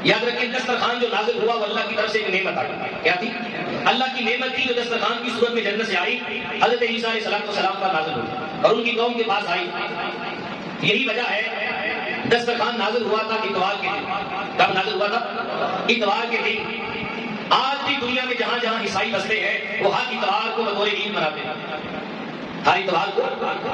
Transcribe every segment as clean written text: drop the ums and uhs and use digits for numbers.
یاد رکھیں دسترخوان جو نازل ہوا وہ اللہ کی طرف سے ایک نعمت آئی. کیا تھی؟ اللہ کی نعمت تھی جو دسترخوان کی صورت میں جنت سے آئی، حضرت عیسیٰ علیہ السلام پر نازل ہوئی اور ان کی قوم کے پاس آئی. یہی وجہ ہے دسترخوان نازل ہوا تھا اتوار کے دن. کب نازل ہوا تھا؟ اتوار کے دن. آج بھی دنیا میں جہاں جہاں عیسائی بستے ہیں وہ ہر اتوار کو بطور عید مناتے ہیں. ہر اتوار کو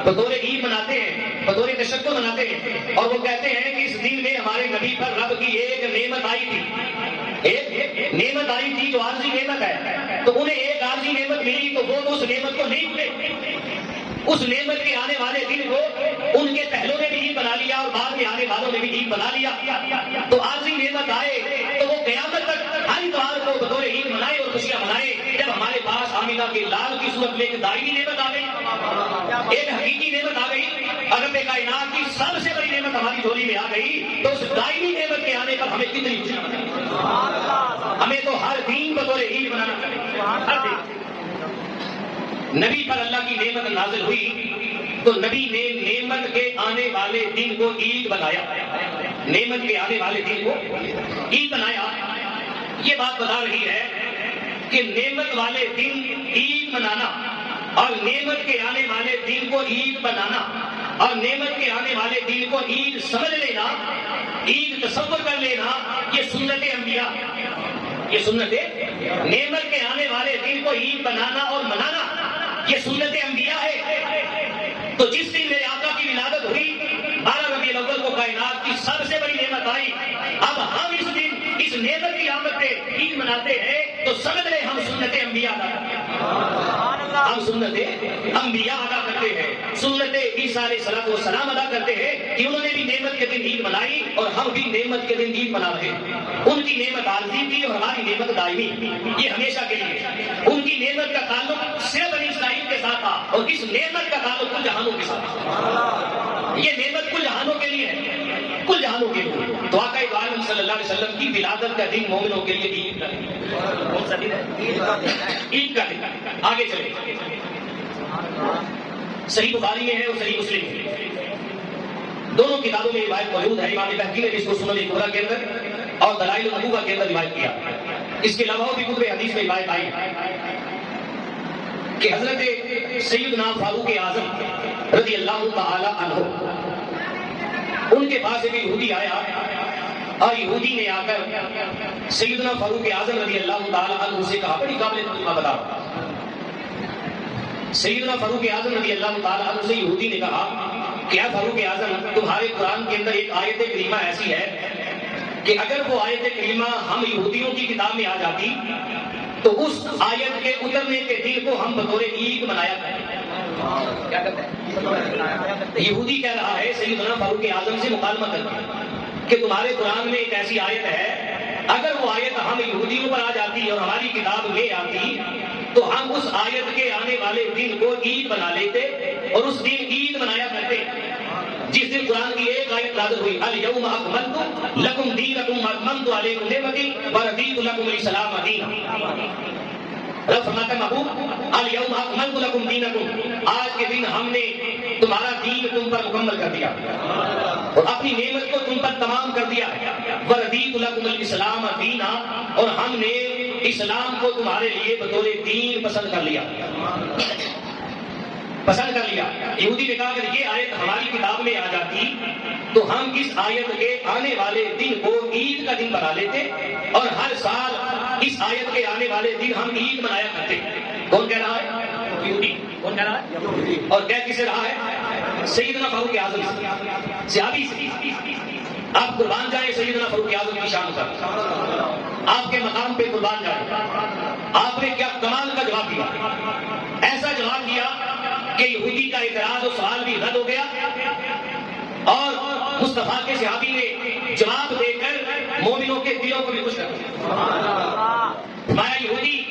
بطور عید مناتے ہیں، بطور تشکر مناتے ہیں، اور وہ کہتے ہیں کہ اس دن میں ہمارے نبی پر رب کی ایک نعمت آئی تھی. ایک نعمت آئی تھی جو عارضی نعمت ہے، تو انہیں ایک عارضی نعمت ملی تو وہ اس نعمت کو نہیں بھولے. اس نعمت کے آنے والے دن کو ان کے پہلوں نے بھی عید بنا لیا اور بعد میں آنے والوں نے بھی عید بنا لیا. تو عارضی نعمت آئے تو وہ قیامت تک ہر اتوار کو بطور عید منائے اور خوشیاں منائے. جب ہمارے پاس آمینہ کے لال کی صورت میں ایک دائمی نعمت آ گئی، ایک حقیقی نعمت آ گئی، رب کائنات کی سب سے بڑی نعمت ہماری جھولی میں آ گئی، تو اس دائمی نعمت کے آنے پر ہمیں کتنی خوشیاں منانی. ہمیں تو ہر دن بطور عید منانا چاہیے. ہر دن نبی پر اللہ کی نعمت نازل ہوئی تو نبی نے نعمت کے آنے والے دن کو عید بنایا. نعمت کے آنے والے دن کو عید بنایا. یہ بات بتا رہی ہے کہ نعمت والے دن عید منانا اور نعمت کے آنے والے دن کو عید بنانا اور نعمت کے آنے والے دن کو عید سمجھ لینا، عید تصور کر لینا، یہ سنت انبیاء. یہ سنت نعمت کے آنے والے دن کو عید بنانا اور منانا یہ سنت انبیاء ہے. تو جس دن میرے آقا کی ولادت ہوئی 12 ربیع الاول کو کائنات کی سب سے بڑی نعمت آئی. اب ہم اس دن اس نعمت کی آمد پہ عید مناتے ہیں تو سمجھ لیں ہم سنت انبیاء ادا کرتے ہیں. ہم سنت انبیاء ادا کرتے ہیں، سنت عیسیٰ علیہ السلام ادا کرتے ہیں کہ انہوں نے بھی نعمت کے دن عید منائی اور ہم بھی نعمت کے دن عید منا رہے ہیں. ان کی نعمت عارضی تھی اور ہماری نعمت دائمی، یہ ہمیشہ کے لیے. ان کی نعمت کا تعلق صرف بنی اسرائیل کے ساتھ تھا اور اس نعمت کا تعلق کل جہانوں کے ساتھ. یہ نعمت کل جہانوں کے لیے ہے، کل جہانوں کے لیے. تو آقا عالم صلی اللہ علیہ وسلم کی ولادت کا دن مومنوں کے لیے عید کا دن. کون سا دن ہے؟ عید کا دن. آگے چلے. صحیح بخاری میں ہے اور صحیح مسلم میں، دونوں کتابوں میں روایت موجود ہے. امام بہقی نے اس کو سنن کبریٰ کے اندر اور دلائل النبوہ کے اندر روایت کیا. اس کے علاوہ بھی کتب حدیث میں روایت آئی کہ حضرت سیدنا فاروق اعظم رضی اللہ تعالی عنہ، ان کے پاس ایک یہودی آیا اور یہودی نے آ کر سیدنا فاروق اعظم رضی اللہ تعالی عنہ سے کہا، بڑی قابل ترجمہ بتاؤ. سیدنا فاروق اعظم رضی اللہ تعالی عنہ سے یہودی نے کہا کہ یا فاروق اعظم، تمہارے قرآن کے اندر ایک آیت کریمہ ایسی ہے کہ اگر وہ آیت کریمہ ہم یہودیوں کی کتاب میں آ جاتی تو اس آیت کے اترنے کے دن کو ہم بطور عید منایا کرتے. کیا کرتے ہیں؟ یہودی کہہ رہا ہے سیدنا فاروق اعظم سے مکالمہ کر کے کہ تمہارے قرآن میں ایک ایسی آیت ہے، اگر وہ آیت ہم یہودیوں پر آ جاتی اور ہماری کتاب میں آتی تو ہم اس آیت کے آنے والے دن کو عید بنا لیتے اور اس دن عید منایا کرتے. جس دن قرآن کی ایک آیت نازل ہوئی، الیوم اکملت لکم دینکم واتممت علیکم نعمتی ورضیت لکم الاسلام دینا. رب فرماتا ہے محبوب، الیوم اکملت لکم دینکم، آج کے دن ہم نے تمہارا دین تم پر مکمل کر دیا اور اپنی نعمت کو تم پر تمام کر دیا. ورضیت لکم الاسلام دینا، اور ہم نے اسلام کو تمہارے لیے بطور دین پسند کر لیا. پسند کر لیا. یہودی نے کہا کہ یہ آیت ہماری کتاب میں آ جاتی تو ہم اس آیت کے آنے والے دن کو عید کا دن بنا لیتے اور ہر سال اس آیت کے آنے والے دن ہم عید منایا کرتے. کون کہہ رہا ہے؟ یہودی. کون کہہ رہا ہے؟ اور کہہ کسے رہا ہے؟ سیدنا فاروق اعظم صحابی سے. آپ قربان جائیں سیدنا فاروق اعظم کی شان پر، آپ کے مقام پہ قربان جائیں. آپ نے کیا کمال کا جواب دیا. ایسا جواب دیا کہ یہودی کا اعتراض و سوال بھی رد ہو گیا اور مصطفیٰ کے صحابی نے جواب دے کر مومنوں کے دلوں کو بھی خوش کر دیا. فرمایا یہودی،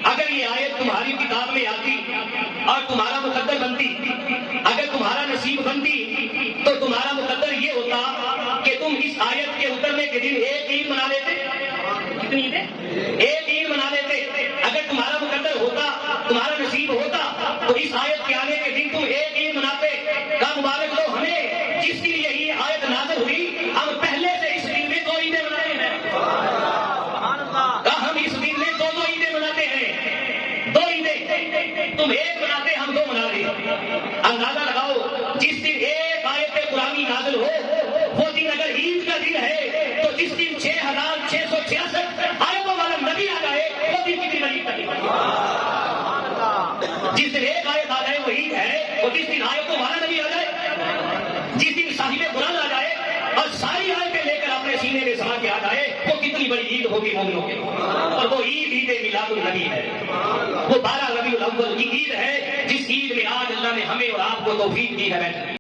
اگر یہ آیت تمہاری کتاب میں آتی اور تمہارا مقدر بنتی، اگر تمہارا نصیب بنتی تو تمہارا مقدر یہ ہوتا کہ تم اس آیت کے اترنے کے دن ایک عید منا لیتے. کتنی عیدیں؟ ایک عید منا لیتے. اگر تمہارا مقدر ہوتا، تمہارا نصیب ہوتا تو اس آیت کے آنے کے دن تم ایک عید مناتے. کا مبارک ہمیں جس کے لیے یہ آیت نازل ہوئی، ہم پہلے سے اس دن میں دو عیدیں منائے ہیں. دن ہے تو جس دن 6666 آیتوں والا نبی آ جائے وہ دن کتنی بڑی تکلیف ہے. جس دن ایک آیت آ جائے وہ عید ہے، اور جس دن آیتوں والا نبی آ جائے، جس دن صاحب قرآن آ جائے اور ساری آیتیں لے کر اپنے سینے میں سما کے آ جائے، وہ کتنی بڑی عید ہوگی مومنوں کی. اور وہ عید میلاد النبی ہے، وہ 12 ربیع الاول کی عید ہے جس عید میں آج اللہ نے ہمیں اور آپ کو توفیق دی ہے.